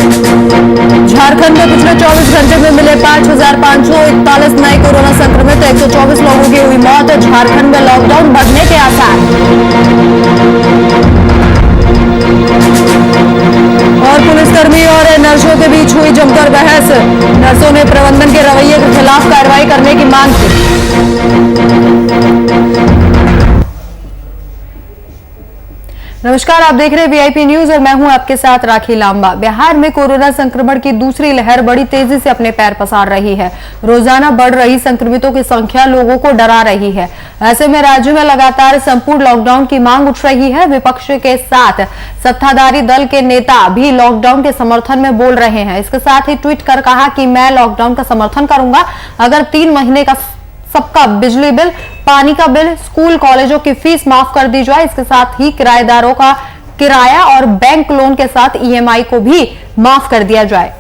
झारखंड में पिछले 24 घंटे में मिले 5,541 नए कोरोना संक्रमित, 124 लोगों की हुई मौत। झारखंड में लॉकडाउन बढ़ने के आसार। और पुलिसकर्मी और नर्सों के बीच हुई जमकर बहस। नर्सों ने प्रबंधन के रवैये के खिलाफ कार्रवाई करने की मांग की। नमस्कार, आप देख रहे हैं वीआईपी न्यूज और मैं हूं आपके साथ राखी लांबा। बिहार में कोरोना संक्रमण की दूसरी लहर बड़ी तेजी से अपने पैर पसार रही है। रोजाना बढ़ रही संक्रमितों की संख्या लोगों को डरा रही है। ऐसे में राज्य में लगातार संपूर्ण लॉकडाउन की मांग उठ रही है। विपक्ष के साथ सत्ताधारी दल के नेता भी लॉकडाउन के समर्थन में बोल रहे हैं। इसके साथ ही ट्वीट कर कहा कि मैं लॉकडाउन का समर्थन करूंगा अगर 3 महीने का सबका बिजली बिल, पानी का बिल, स्कूल कॉलेजों की फीस माफ कर दी जाए। इसके साथ ही किराएदारों का किराया और बैंक लोन के साथ ईएमआई को भी माफ कर दिया जाए।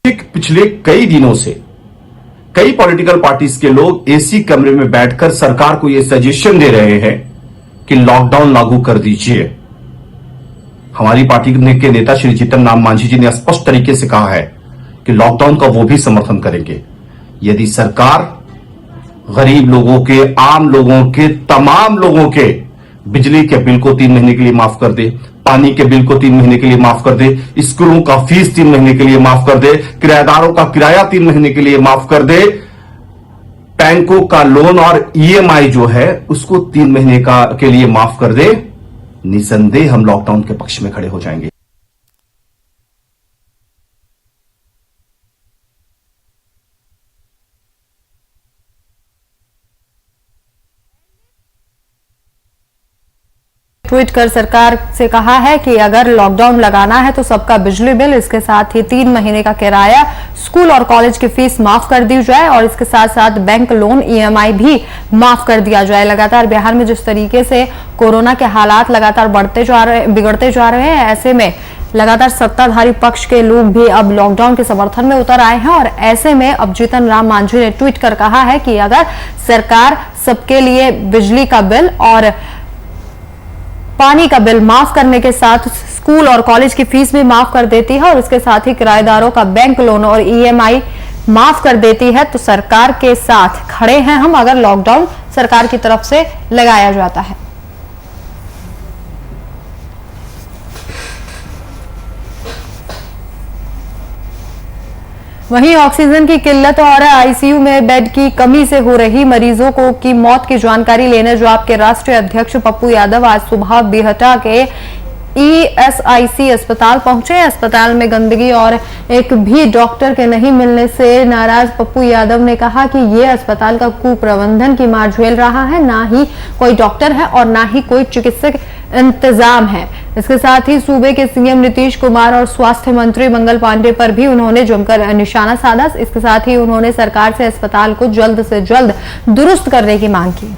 पिछले कई दिनों से कई पॉलिटिकल पार्टीज के लोग एसी कमरे में बैठकर सरकार को यह सजेशन दे रहे हैं कि लॉकडाउन लागू कर दीजिए। हमारी पार्टी के नेता श्री जीतन राम मांझी जी ने स्पष्ट तरीके से कहा है कि लॉकडाउन का वो भी समर्थन करेंगे यदि सरकार गरीब लोगों के, आम लोगों के, तमाम लोगों के बिजली के बिल को 3 महीने के लिए माफ कर दे, पानी के बिल को 3 महीने के लिए माफ कर दे, स्कूलों का फीस 3 महीने के लिए माफ कर दे, किराएदारों का किराया 3 महीने के लिए माफ कर दे, बैंकों का लोन और ईएमआई जो है उसको 3 महीने के लिए माफ कर दे। निसंदेह हम लॉकडाउन के पक्ष में खड़े हो जाएंगे। ट्वीट कर सरकार से कहा है कि अगर लॉकडाउन लगाना है तो सबका बिजली बिल, इसके साथ ही 3 महीने का किराया, स्कूल और कॉलेज की फीस माफ कर दी जाए और इसके साथ साथ बैंक लोन, ईएमआई भी माफ कर दिया जाए। लगातार बिहार में जिस तरीके से कोरोना के हालात लगातार बिगड़ते जा रहे हैं, ऐसे में लगातार सत्ताधारी पक्ष के लोग भी अब लॉकडाउन के समर्थन में उतर आए हैं और ऐसे में अब जीतन राम मांझी ने ट्वीट कर कहा है कि अगर सरकार सबके लिए बिजली का बिल और पानी का बिल माफ करने के साथ स्कूल और कॉलेज की फीस भी माफ कर देती है और इसके साथ ही किराएदारों का बैंक लोन और ईएमआई माफ कर देती है तो सरकार के साथ खड़े हैं हम अगर लॉकडाउन सरकार की तरफ से लगाया जाता है। वहीं ऑक्सीजन की किल्लत और आईसीयू में बेड की कमी से हो रही मरीजों की मौत की जानकारी लेने जो आपके राष्ट्रीय अध्यक्ष पप्पू यादव आज सुबह बिहटा के ईएसआईसी अस्पताल पहुंचे। अस्पताल में गंदगी और एक भी डॉक्टर के नहीं मिलने से नाराज पप्पू यादव ने कहा कि ये अस्पताल का कुप्रबंधन की मार झेल रहा है, ना ही कोई डॉक्टर है और ना ही कोई चिकित्सक इंतजाम है। इसके साथ ही सूबे के सीएम नीतीश कुमार और स्वास्थ्य मंत्री मंगल पांडे पर भी उन्होंने जमकर निशाना साधा। इसके साथ ही उन्होंने सरकार से अस्पताल को जल्द से जल्द दुरुस्त करने की मांग की।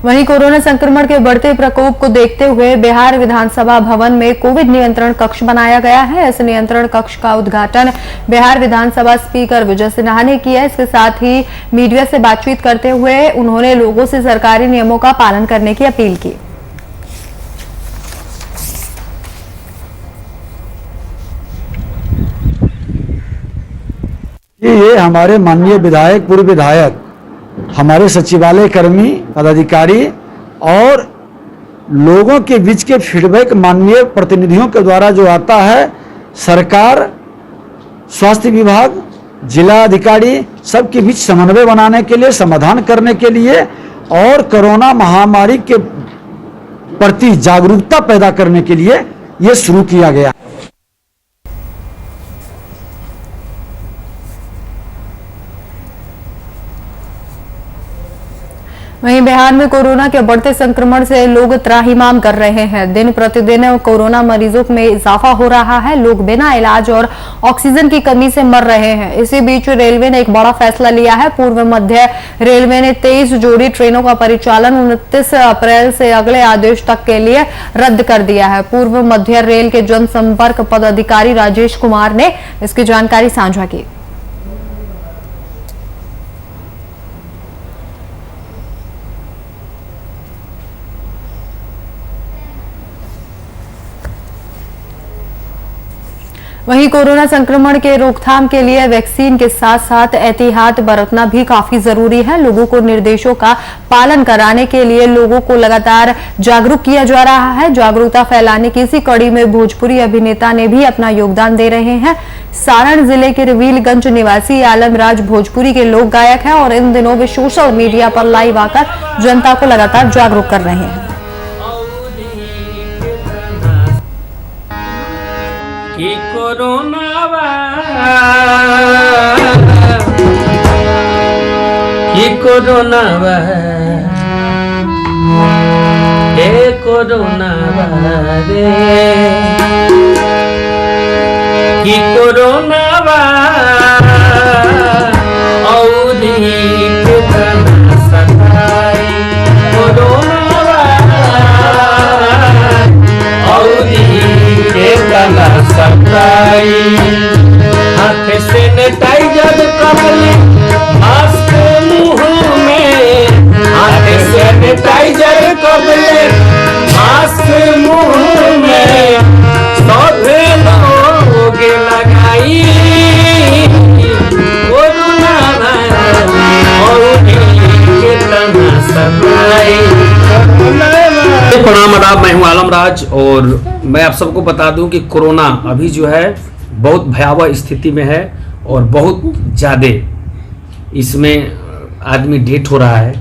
वहीं कोरोना संक्रमण के बढ़ते प्रकोप को देखते हुए बिहार विधानसभा भवन में कोविड नियंत्रण कक्ष बनाया गया है। इस नियंत्रण कक्ष का उद्घाटन बिहार विधानसभा स्पीकर विजय सिन्हा ने किया। इसके साथ ही मीडिया से बातचीत करते हुए उन्होंने लोगों से सरकारी नियमों का पालन करने की अपील की। ये हमारे माननीय विधायक, पूर्व विधायक, हमारे सचिवालय कर्मी, पदाधिकारी और लोगों के बीच के फीडबैक माननीय प्रतिनिधियों के द्वारा जो आता है, सरकार, स्वास्थ्य विभाग, जिला अधिकारी सबके बीच समन्वय बनाने के लिए, समाधान करने के लिए और कोरोना महामारी के प्रति जागरूकता पैदा करने के लिए ये शुरू किया गया। वहीं बिहार में कोरोना के बढ़ते संक्रमण से लोग त्राहिमाम कर रहे हैं। दिन प्रतिदिन कोरोना मरीजों में इजाफा हो रहा है। लोग बिना इलाज और ऑक्सीजन की कमी से मर रहे हैं। इसी बीच रेलवे ने एक बड़ा फैसला लिया है। पूर्व मध्य रेलवे ने 23 जोड़ी ट्रेनों का परिचालन 29 अप्रैल से अगले आदेश तक के लिए रद्द कर दिया है। पूर्व मध्य रेल के जनसंपर्क पदाधिकारी राजेश कुमार ने इसकी जानकारी साझा की। वहीं कोरोना संक्रमण के रोकथाम के लिए वैक्सीन के साथ साथ एहतियात बरतना भी काफी जरूरी है। लोगों को निर्देशों का पालन कराने के लिए लोगों को लगातार जागरूक किया जा रहा है। जागरूकता फैलाने की इसी कड़ी में भोजपुरी अभिनेता ने भी अपना योगदान दे रहे हैं। सारण जिले के रवीलगंज निवासी आलमराज भोजपुरी के लोक गायक हैं और इन दिनों वे सोशल मीडिया पर लाइव आकर जनता को लगातार जागरूक कर रहे हैं। कि कोरोना हे कोरोना रे कि कोरोना औरी कितना सताई कोरोना औरी कितना सताई हाथ सैनिटाइजर कपले मास्क मुंह में हाथ सैनिटाइजर कपले मास्क मुंह में सब लोग लगाई कोरोना औरी कितना सताई। प्रणाम आदाब, मैं हूं आलमराज और मैं आप सबको बता दूं कि कोरोना अभी जो है बहुत भयावह स्थिति में है और बहुत ज़्यादा इसमें आदमी डेथ हो रहा है।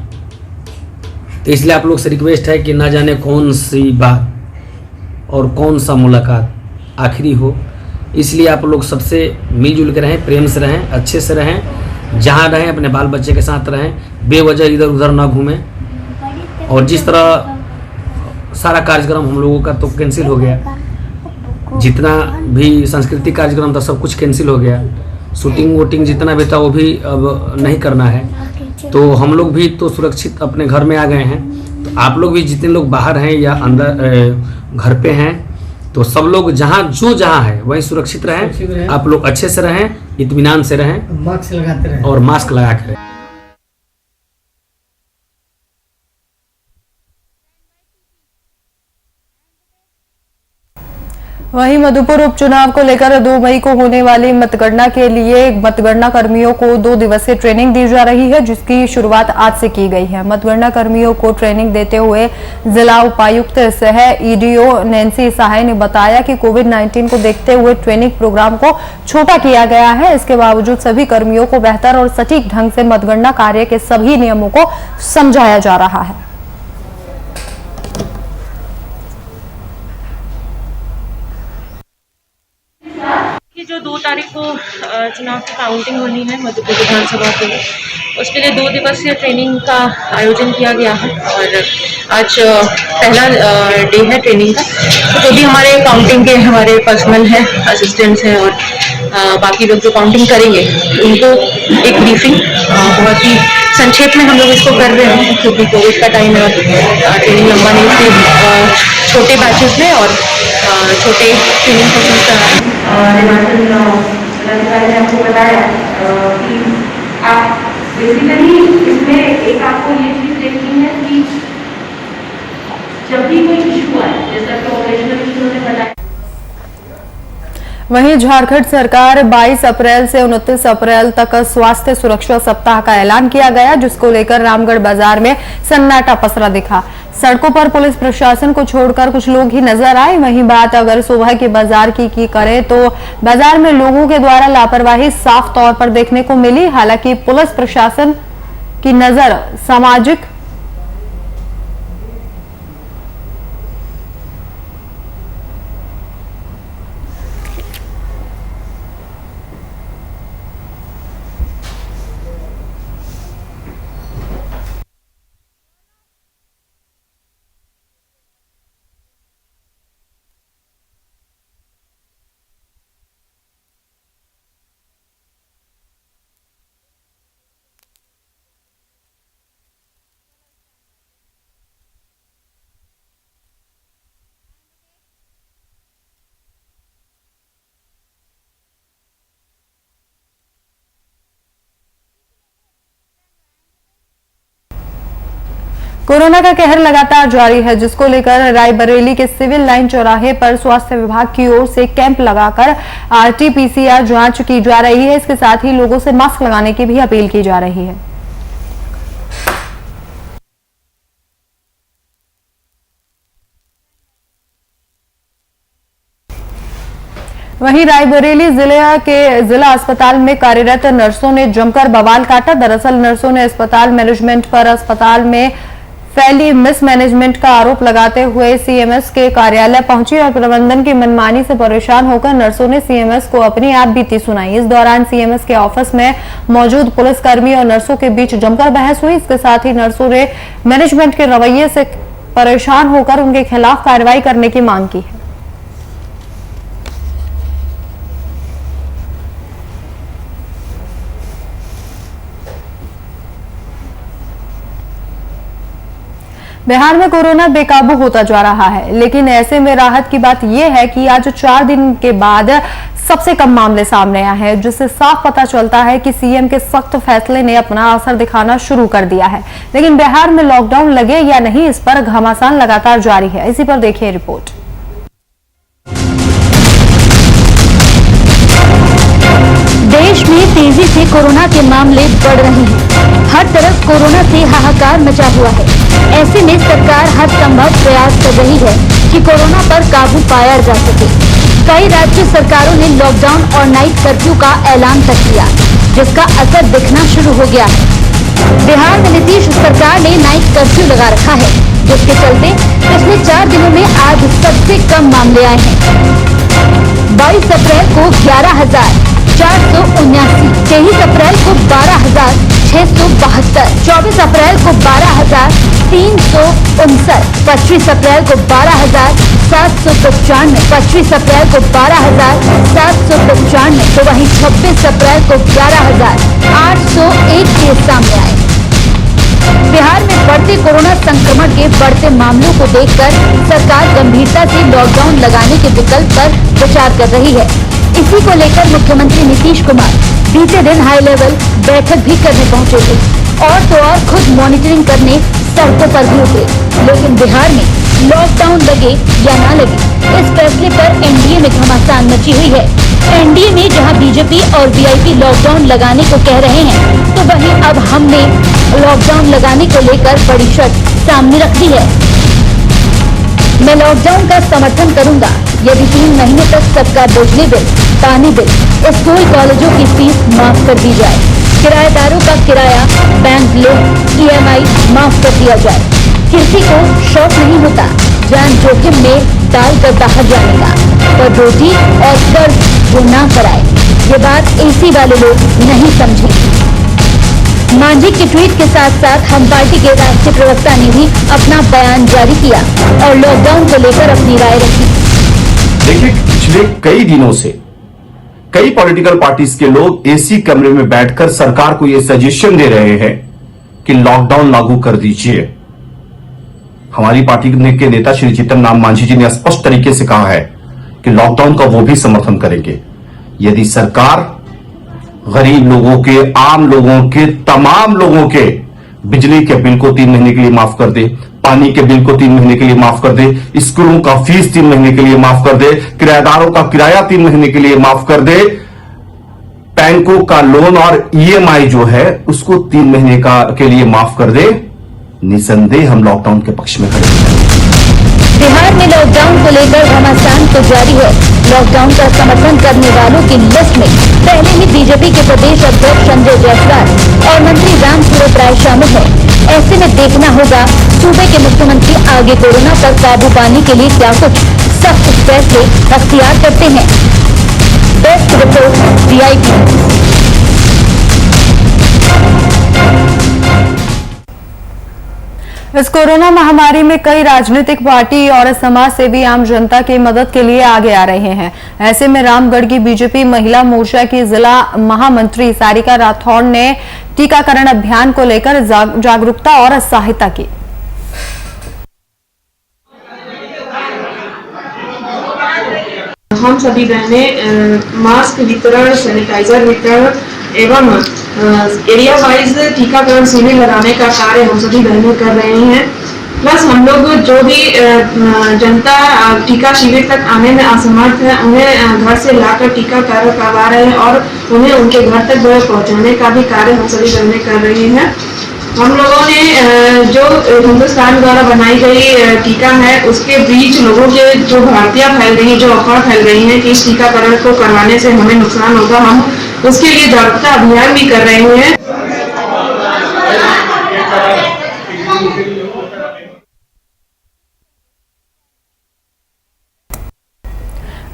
तो इसलिए आप लोग से रिक्वेस्ट है कि ना जाने कौन सी बात और कौन सा मुलाकात आखिरी हो, इसलिए आप लोग सबसे मिलजुल के रहें, प्रेम से रहें, अच्छे से रहें, जहाँ रहें अपने बाल बच्चे के साथ रहें, बेवजह इधर उधर ना घूमें। और जिस तरह सारा कार्यक्रम हम लोगों का तो कैंसिल हो गया, जितना भी सांस्कृतिक कार्यक्रम था सब कुछ कैंसिल हो गया, शूटिंग वोटिंग जितना भी था वो भी अब नहीं करना है। तो हम लोग भी तो सुरक्षित अपने घर में आ गए हैं। तो आप लोग भी जितने लोग बाहर हैं या अंदर घर पे हैं, तो सब लोग जहाँ है वहीं सुरक्षित रहें। आप लोग अच्छे से रहें, इत्मीनान से रहें, मास्क लगाते रहें और मास्क लगा के रहें। वहीं मधुपुर उपचुनाव को लेकर 2 मई को होने वाली मतगणना के लिए मतगणना कर्मियों को 2 दिवसीय ट्रेनिंग दी जा रही है, जिसकी शुरुआत आज से की गई है। मतगणना कर्मियों को ट्रेनिंग देते हुए जिला उपायुक्त सह ईडीओ नैन्सी सहाय ने बताया कि कोविड-19 को देखते हुए ट्रेनिंग प्रोग्राम को छोटा किया गया है। इसके बावजूद सभी कर्मियों को बेहतर और सटीक ढंग से मतगणना कार्य के सभी नियमों को समझाया जा रहा है। जो 2 तारीख को चुनाव की काउंटिंग होनी है मधुपुर विधानसभा के लिए, उसके लिए 2 दिवसीय ट्रेनिंग का आयोजन किया गया है और आज पहला डे है ट्रेनिंग का। तो जो भी हमारे काउंटिंग के हमारे पर्सनल हैं, असिस्टेंट्स हैं और बाकी लोग जो काउंटिंग करेंगे उनको एक ब्रीफिंग बहुत ही संक्षेप में हम लोग इसको कर रहे हैं, क्योंकि कोविड का टाइम है और ट्रेनिंग लंबा नहीं, इसलिए छोटे बैचेस में और छोटे ट्रेनिंग सेशंस करा रहे हैं। ने आपको बताया कि आप बेसिकली इसमें एक आपको ये चीज देखनी है कि जब भी कोई इशू आए, जैसा कि ऑपरेशनल इशू ने बताया। वहीं झारखंड सरकार 22 अप्रैल से 29 अप्रैल तक स्वास्थ्य सुरक्षा सप्ताह का ऐलान किया गया, जिसको लेकर रामगढ़ बाजार में सन्नाटा पसरा दिखा। सड़कों पर पुलिस प्रशासन को छोड़कर कुछ लोग ही नजर आए। वहीं बात अगर सुबह के बाजार की करें तो बाजार में लोगों के द्वारा लापरवाही साफ तौर पर देखने को मिली। हालांकि पुलिस प्रशासन की नजर सामाजिक कोरोना का कहर लगातार जारी है, जिसको लेकर रायबरेली के सिविल लाइन चौराहे पर स्वास्थ्य विभाग की ओर से कैंप लगाकर RT-PCR जांच की जा रही है। इसके साथ ही लोगों से मास्क लगाने की भी अपील की जा रही है। वहीं रायबरेली जिला अस्पताल में कार्यरत नर्सों ने जमकर बवाल काटा। दरअसल नर्सों ने अस्पताल मैनेजमेंट पर अस्पताल में फैली मिसमैनेजमेंट का आरोप लगाते हुए CMS के कार्यालय पहुंची और प्रबंधन की मनमानी से परेशान होकर नर्सों ने CMS को अपनी आप बीती सुनाई। इस दौरान CMS के ऑफिस में मौजूद पुलिसकर्मी और नर्सों के बीच जमकर बहस हुई। इसके साथ ही नर्सों ने मैनेजमेंट के रवैये से परेशान होकर उनके खिलाफ कार्रवाई करने की मांग की है। बिहार में कोरोना बेकाबू होता जा रहा है, लेकिन ऐसे में राहत की बात यह है कि आज 4 दिन के बाद सबसे कम मामले सामने आए हैं, जिससे साफ पता चलता है कि CM के सख्त फैसले ने अपना असर दिखाना शुरू कर दिया है। लेकिन बिहार में लॉकडाउन लगे या नहीं, इस पर घमासान लगातार जारी है। इसी पर देखिए रिपोर्ट। देश में तेजी से कोरोना के मामले बढ़ रहे हैं। हर तरफ कोरोना से हाहाकार मचा हुआ है। ऐसे में सरकार हर संभव प्रयास कर रही है कि कोरोना पर काबू पाया जा सके। कई राज्य सरकारों ने लॉकडाउन और नाइट कर्फ्यू का ऐलान तक किया, जिसका असर दिखना शुरू हो गया है। बिहार में नीतीश सरकार ने नाइट कर्फ्यू लगा रखा है, जिसके चलते पिछले 4 दिनों में आज सबसे कम मामले आए हैं। 22 अप्रैल को 11,479, 23 अप्रैल को 12,672, 24 अप्रैल को 12,359, 25 अप्रैल को 12,795, 25 अप्रैल को 12,795, तो वहीं 26 अप्रैल को 11,801 केस सामने आए। बिहार में बढ़ते कोरोना संक्रमण के बढ़ते मामलों को देखकर सरकार गंभीरता से लॉकडाउन लगाने के विकल्प पर विचार कर रही है। इसी को लेकर मुख्यमंत्री नीतीश कुमार बीते दिन हाई लेवल बैठक भी करने पहुंचे थे और तो और खुद मॉनिटरिंग करने सड़कों पर भी उतरे। लेकिन बिहार में लॉकडाउन लगे या ना लगे, इस फैसले पर NDA में घमासान मची हुई है। NDA में जहां बीजेपी और VIP लॉकडाउन लगाने को कह रहे हैं, तो वहीं अब हमने लॉकडाउन लगाने को लेकर बड़ी शर्त सामने रख दी है। मैं लॉकडाउन का समर्थन करूंगा यदि 3 महीने तक सबका बिजली बिल, पानी बिल, स्कूल कॉलेजों की फीस माफ कर दी जाए, किराएदारों का किराया, बैंक लोन, EMI माफ कर दिया जाए। किसी को शौक नहीं होता जान जोखिम में डालकर बाहर जाने का, पर रोटी और कर्ज वो ना कराए। ये बात AC वाले लोग नहीं समझे। मांझी के ट्वीट के साथ साथ हम पार्टी के राष्ट्रीय प्रवक्ता ने भी अपना बयान जारी किया और लॉकडाउन को लेकर अपनी राय रखी। देखिए, पिछले कई दिनों से कई पॉलिटिकल पार्टीज के लोग AC कमरे में बैठकर सरकार को यह सजेशन दे रहे हैं कि लॉकडाउन लागू कर दीजिए। हमारी पार्टी के नेता श्री जीतन राम मांझी जी ने स्पष्ट तरीके से कहा है कि लॉकडाउन का वो भी समर्थन करेंगे यदि सरकार गरीब लोगों के, आम लोगों के, तमाम लोगों के बिजली के बिल को 3 महीने के लिए माफ कर दे, पानी के बिल को 3 महीने के लिए माफ कर दे, स्कूलों का फीस 3 महीने के लिए माफ कर दे, किराएदारों का किराया 3 महीने के लिए माफ कर दे, बैंकों का लोन और EMI जो है उसको 3 महीने के लिए माफ कर दे। निसंदेह हम लॉकडाउन के पक्ष में खड़े हैं। बिहार में लॉकडाउन को लेकर घमासान तो जारी है। लॉकडाउन का समर्थन करने वालों की लिस्ट में पहले ही बीजेपी के प्रदेश अध्यक्ष संजय जायसवाल और मंत्री रामसूरत राय शामिल है। ऐसे में देखना होगा सूबे के मुख्यमंत्री आगे कोरोना पर काबू पाने के लिए क्या कुछ सख्त फैसले अख्तियार करते हैं। Best report VIP। इस कोरोना महामारी में कई राजनीतिक पार्टी और समाज सेवी आम जनता की मदद के लिए आगे आ रहे हैं। ऐसे में रामगढ़ की बीजेपी महिला मोर्चा की जिला महामंत्री सारिका राठौड़ ने टीकाकरण अभियान को लेकर जागरूकता और सहायता की। हम सभी बहनें मास्क वितरण, सैनिटाइजर वितरण एवं एरिया वाइज टीकाकरण शिविर लगाने का कार्य हम सभी बहनें कर रहे हैं। प्लस हम लोग जो भी जनता टीका शिविर तक आने में असमर्थ है उन्हें घर से लाकर टीका करवा रहे हैं और उन्हें उनके घर तक पहुंचाने का भी कार्य हम सभी करने कर रहे हैं। हम लोगों ने जो हिंदुस्तान द्वारा बनाई गई टीका है उसके बीच लोगों के जो भ्रांतियां फैल रही हैं, जो अफवाह फैल रही हैं कि इस टीकाकरण को करवाने से हमें नुकसान होगा, हम उसके लिए जागरूकता अभियान भी कर रहे हैं।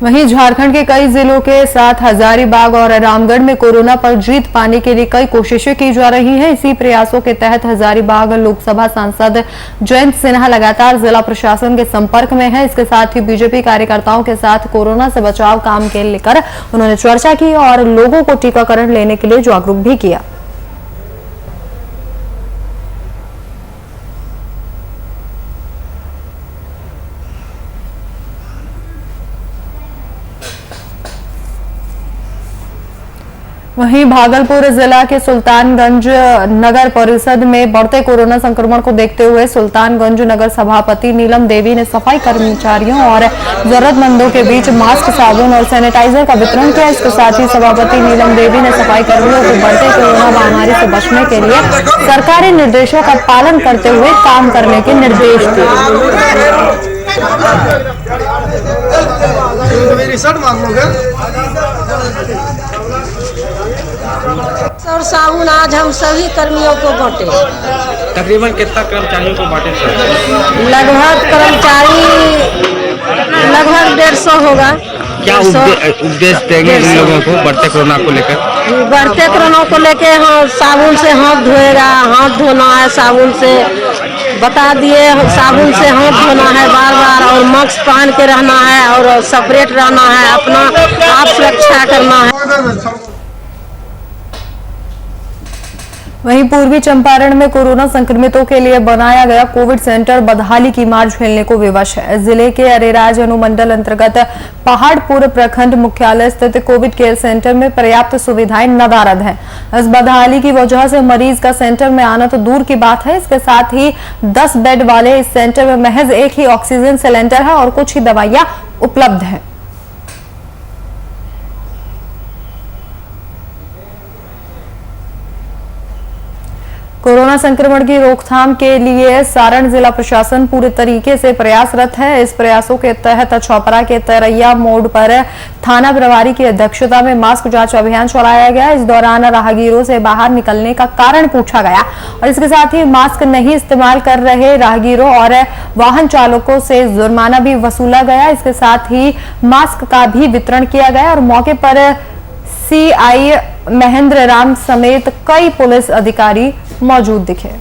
वहीं झारखंड के कई जिलों के साथ हजारीबाग और रामगढ़ में कोरोना पर जीत पाने के लिए कई कोशिशें की जा रही हैं। इसी प्रयासों के तहत हजारीबाग लोकसभा सांसद जयंत सिन्हा लगातार जिला प्रशासन के संपर्क में हैं। इसके साथ ही बीजेपी कार्यकर्ताओं के साथ कोरोना से बचाव काम के लेकर उन्होंने चर्चा की और लोगों को टीकाकरण लेने के लिए जागरूक भी किया। वहीं भागलपुर जिला के सुल्तानगंज नगर परिषद में बढ़ते कोरोना संक्रमण को देखते हुए सुल्तानगंज नगर सभापति नीलम देवी ने सफाई कर्मचारियों और जरूरतमंदों के बीच मास्क, साबुन और सैनिटाइजर का वितरण किया। इसके साथ ही सभापति नीलम देवी ने सफाई कर्मियों को बढ़ते कोरोना महामारी से बचने के लिए सरकारी निर्देशों का पालन करते हुए काम करने के निर्देश दिए। और साबुन आज हम सभी कर्मियों को बांटे। तकरीबन कितना कर्मचारियों को बांटे सर? लगभग कर्मचारी लगभग 150 होगा। क्या उपदेश देंगे इन लोगों को बढ़ते कोरोना को लेकर? बढ़ते कोरोना को लेके हाँ, साबुन से हाथ धोएगा, हाथ धोना है साबुन से, बता दिए साबुन से हाथ धोना है बार बार और मास्क पहन के रहना है और सेपरेट रहना है, अपना आप सुरक्षा करना है। वहीं पूर्वी चंपारण में कोरोना संक्रमितों के लिए बनाया गया कोविड सेंटर बदहाली की मार झेलने को विवश है। जिले के अरेराज अनुमंडल अंतर्गत पहाड़पुर प्रखंड मुख्यालय स्थित कोविड केयर सेंटर में पर्याप्त सुविधाएं नदारद हैं। इस बदहाली की वजह से मरीज का सेंटर में आना तो दूर की बात है, इसके साथ ही 10 बेड वाले इस सेंटर में महज एक ही ऑक्सीजन सिलेंडर है और कुछ ही दवाइयां उपलब्ध है। कोरोना संक्रमण की रोकथाम के लिए सारण जिला प्रशासन पूरे तरीके से प्रयासरत है। इस प्रयासों के तहत छौपरा के तरैया मोड़ पर थाना प्रभारी की अध्यक्षता में मास्क जांच अभियान चलाया गया। इस दौरान राहगीरों से बाहर निकलने का कारण पूछा गया और इसके साथ ही मास्क नहीं इस्तेमाल कर रहे राहगीरों और वाहन चालकों से जुर्माना भी वसूला गया। इसके साथ ही मास्क का भी वितरण किया गया और मौके पर सीआई महेंद्र राम समेत कई पुलिस अधिकारी मौजूद दिखे।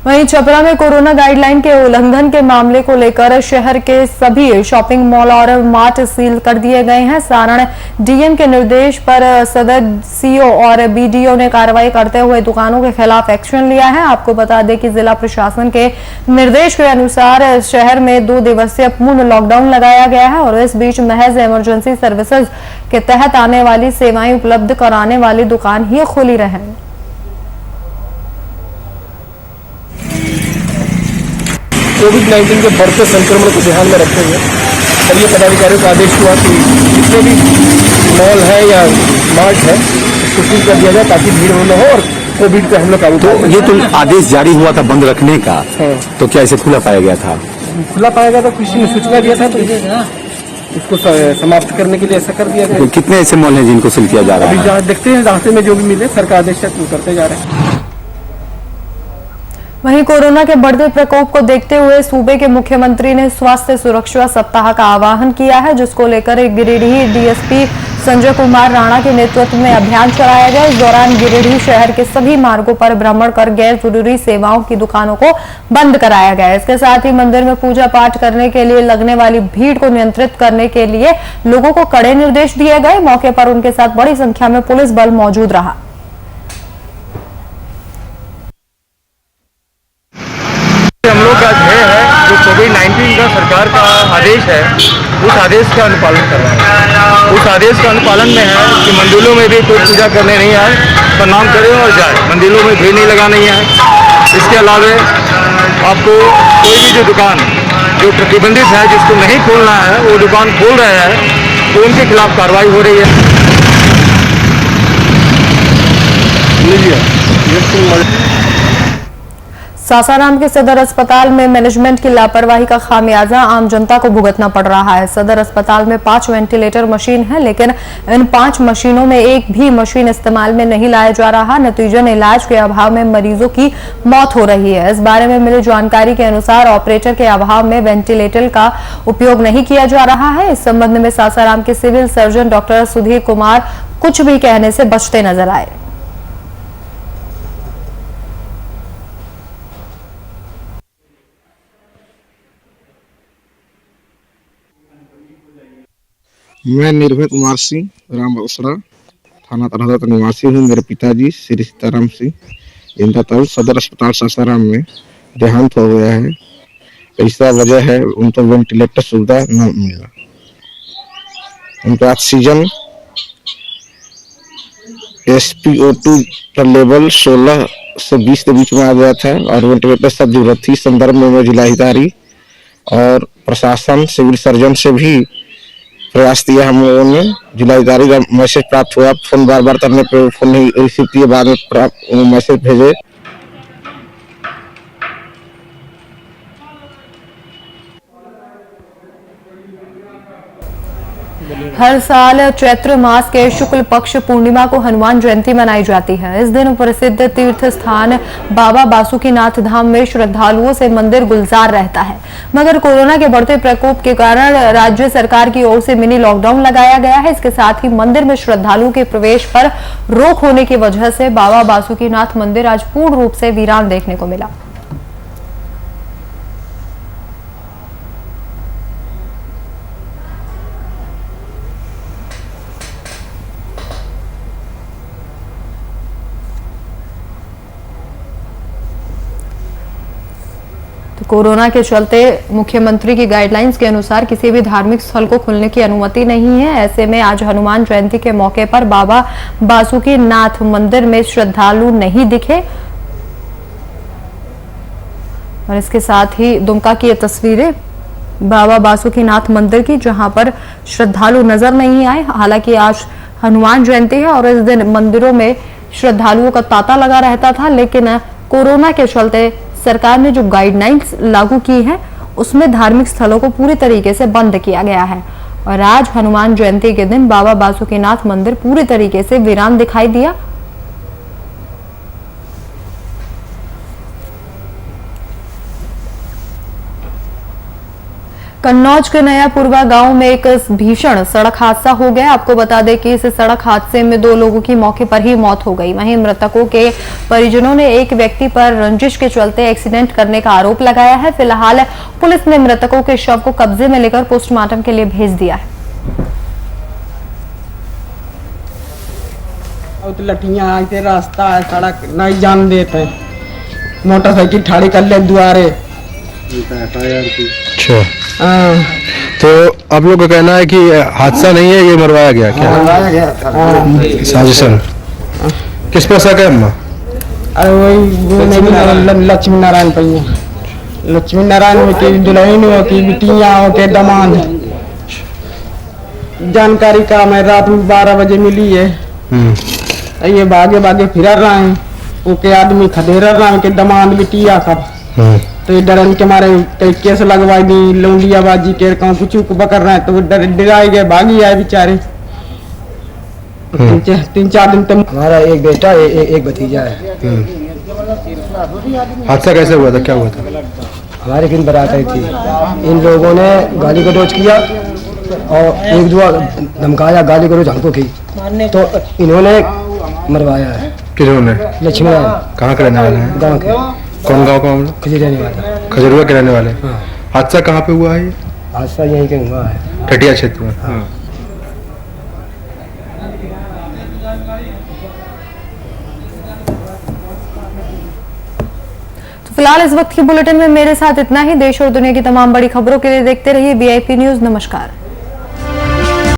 वहीं छपरा में कोरोना गाइडलाइन के उल्लंघन के मामले को लेकर शहर के सभी शॉपिंग मॉल और मार्ट सील कर दिए गए हैं। सारण डीएम के निर्देश पर सदर सीओ और बीडीओ ने कार्रवाई करते हुए दुकानों के खिलाफ एक्शन लिया है। आपको बता दें कि जिला प्रशासन के निर्देश के अनुसार शहर में 2 दिवसीय पूर्ण लॉकडाउन लगाया गया है और इस बीच महज इमरजेंसी सर्विसेज के तहत आने वाली सेवाएं उपलब्ध कराने वाली दुकान ही खुली रहे। कोविड-19 के बढ़ते संक्रमण को ध्यान में रखते हुए सभी पदाधिकारियों का आदेश हुआ कि जितने भी मॉल है या मार्ट है उसको सील कर दिया जाए ताकि भीड़ न हो और कोविड पे हम लोग काबू पाएं। ये तो आदेश जारी हुआ था बंद रखने का, तो क्या इसे खुला पाया गया था? खुला पाया गया था, किसी ने सूचना दिया था तो इसको समाप्त करने के लिए ऐसा कर दिया गया। तो कितने ऐसे मॉल हैं जिनको सील किया जा रहा है? अभी देखते हैं रास्ते में जो भी मिले सरकार आदेश करते जा रहे हैं। वहीं कोरोना के बढ़ते प्रकोप को देखते हुए सूबे के मुख्यमंत्री ने स्वास्थ्य सुरक्षा सप्ताह का आह्वान किया है, जिसको लेकर गिरिडीह डीएसपी संजय कुमार राणा के नेतृत्व में अभियान चलाया गया। इस दौरान गिरिडीह शहर के सभी मार्गों पर भ्रमण कर गैर जरूरी सेवाओं की दुकानों को बंद कराया गया। इसके साथ ही मंदिर में पूजा पाठ करने के लिए लगने वाली भीड़ को नियंत्रित करने के लिए लोगों को कड़े निर्देश दिए गए। मौके पर उनके साथ बड़ी संख्या में पुलिस बल मौजूद रहा। कोविड-19 का सरकार का आदेश है, उस आदेश का अनुपालन कर रहा है। उस आदेश का अनुपालन में है कि मंदिरों में भी कोई पूजा करने नहीं आए, प्रणाम करे और जाए। मंदिरों में भीड़ नहीं लगानी है। इसके अलावा आपको कोई भी जो दुकान जो प्रतिबंधित है, जिसको नहीं खोलना है, वो दुकान खोल रहे हैं तो उनके खिलाफ कार्रवाई हो रही है। सासाराम के सदर अस्पताल में मैनेजमेंट की लापरवाही का खामियाजा आम जनता को भुगतना पड़ रहा है। सदर अस्पताल में 5 वेंटिलेटर मशीन है, लेकिन इन 5 मशीनों में एक भी मशीन इस्तेमाल में नहीं लाया जा रहा। नतीजन इलाज के अभाव में मरीजों की मौत हो रही है। इस बारे में मिली जानकारी के अनुसार ऑपरेटर के अभाव में वेंटिलेटर का उपयोग नहीं किया जा रहा है। इस संबंध में सासाराम के civil surgeon doctor Sudhir Kumar कुछ भी कहने से बचते नजर आए। मैं निर्भय कुमार सिंह राम बसड़ा थाना तरहदा निवासी हूँ। मेरे पिताजी श्री सीताराम सिंह जिनका तब सदर अस्पताल सासाराम में देहांत हो गया है। ऐसा वजह है उनको वेंटिलेटर सुविधा न मिलना। उनका ऑक्सीजन SpO2 का लेवल 16 से 20 के बीच में आ गया था और वेंटिलेटर सब जरूरत थी। संदर्भ में जिलाधिकारी और प्रशासन सिविल सर्जन से भी प्रयास किया हम लोगों ने। जिलाधिकारी का मैसेज प्राप्त हुआ, फोन बार बार करने पर फोन नहीं रिसीव किए, बाद में मैसेज भेजे। हर साल चैत्र मास के शुक्ल पक्ष पूर्णिमा को हनुमान जयंती मनाई जाती है। इस दिन प्रसिद्ध तीर्थ स्थान बाबा बासुकीनाथ धाम में श्रद्धालुओं से मंदिर गुलजार रहता है, मगर कोरोना के बढ़ते प्रकोप के कारण राज्य सरकार की ओर से मिनी लॉकडाउन लगाया गया है। इसके साथ ही मंदिर में श्रद्धालुओं के प्रवेश पर रोक होने की वजह से बाबा बासुकीनाथ मंदिर आज पूर्ण रूप से वीरान देखने को मिला। कोरोना के चलते मुख्यमंत्री की गाइडलाइंस के अनुसार किसी भी धार्मिक स्थल को खुलने की अनुमति नहीं है। ऐसे में आज हनुमान जयंती के मौके पर बाबा बासुकीनाथ मंदिर में श्रद्धालु नहीं दिखे और इसके साथ ही दुमका की ये तस्वीरें बाबा बासुकीनाथ मंदिर की, जहां पर श्रद्धालु नजर नहीं आए। हालांकि आज हनुमान जयंती है और इस दिन मंदिरों में श्रद्धालुओं का तांता लगा रहता था, लेकिन कोरोना के चलते सरकार ने जो गाइडलाइंस लागू की है उसमें धार्मिक स्थलों को पूरी तरीके से बंद किया गया है और आज हनुमान जयंती के दिन बाबा बासुकीनाथ मंदिर पूरी तरीके से वीरान दिखाई दिया। कन्नौज के नयापुरवा गांव में एक भीषण सड़क हादसा हो गया। आपको बता दें कि इस सड़क हादसे में 2 लोगों की मौके पर ही मौत हो गई। वहीं मृतकों के परिजनों ने एक व्यक्ति पर रंजिश के चलते एक्सीडेंट करने का आरोप लगाया है। फिलहाल पुलिस ने मृतकों के शव को कब्जे में लेकर पोस्टमार्टम के लिए भेज दिया है। लठियां आते रास्ता है, सड़क नहीं जान देते, मोटरसाइकिल ठाड़ी कर ले द्वारे। अच्छा, तो आप लोग का कहना है कि हादसा नहीं है, ये मरवाया गया क्या? मरवाया गया था साजिशन। किस पर शक है अम्मा? अरे वही लक्ष्मी नारायण पहिया, लक्ष्मी नारायण की दुल्हन हो की बिटिया हो के दमाद। जानकारी का मैं रात में 12 बजे मिली है। ये भागे भागे फिर रहा है, ओके आदमी खदेर रहा है के दमाद बिटिया सब। तो ये डरन के मारे कई केस लगवाई दी, लौंडियाबाजी के कुछ पकड़ रहे हैं, तो वो डराए गए, भागी आए बेचारे। 3-4 दिन तक हमारा एक बेटा एक भतीजा है। हादसा कैसे हुआ था, क्या हुआ था? हमारे दिन बारात आई थी, इन लोगों ने गाली गलौज किया और एक दो धमकाया, गाली गलौज हमको की, तो इन्होंने मरवाया है। किन्होंने? लक्ष्मी कहाँ के रहने वाले हैं? गाँव के। कौन गाँव का मामला? खजरुआ के रहने वाले। हादसा कहाँ पे हुआ है? हादसा यहीं के हुआ है, ठटिया क्षेत्र में। तो फिलहाल इस वक्त की बुलेटिन में मेरे साथ इतना ही। देश और दुनिया की तमाम बड़ी खबरों के लिए देखते रहिए VIP न्यूज। नमस्कार।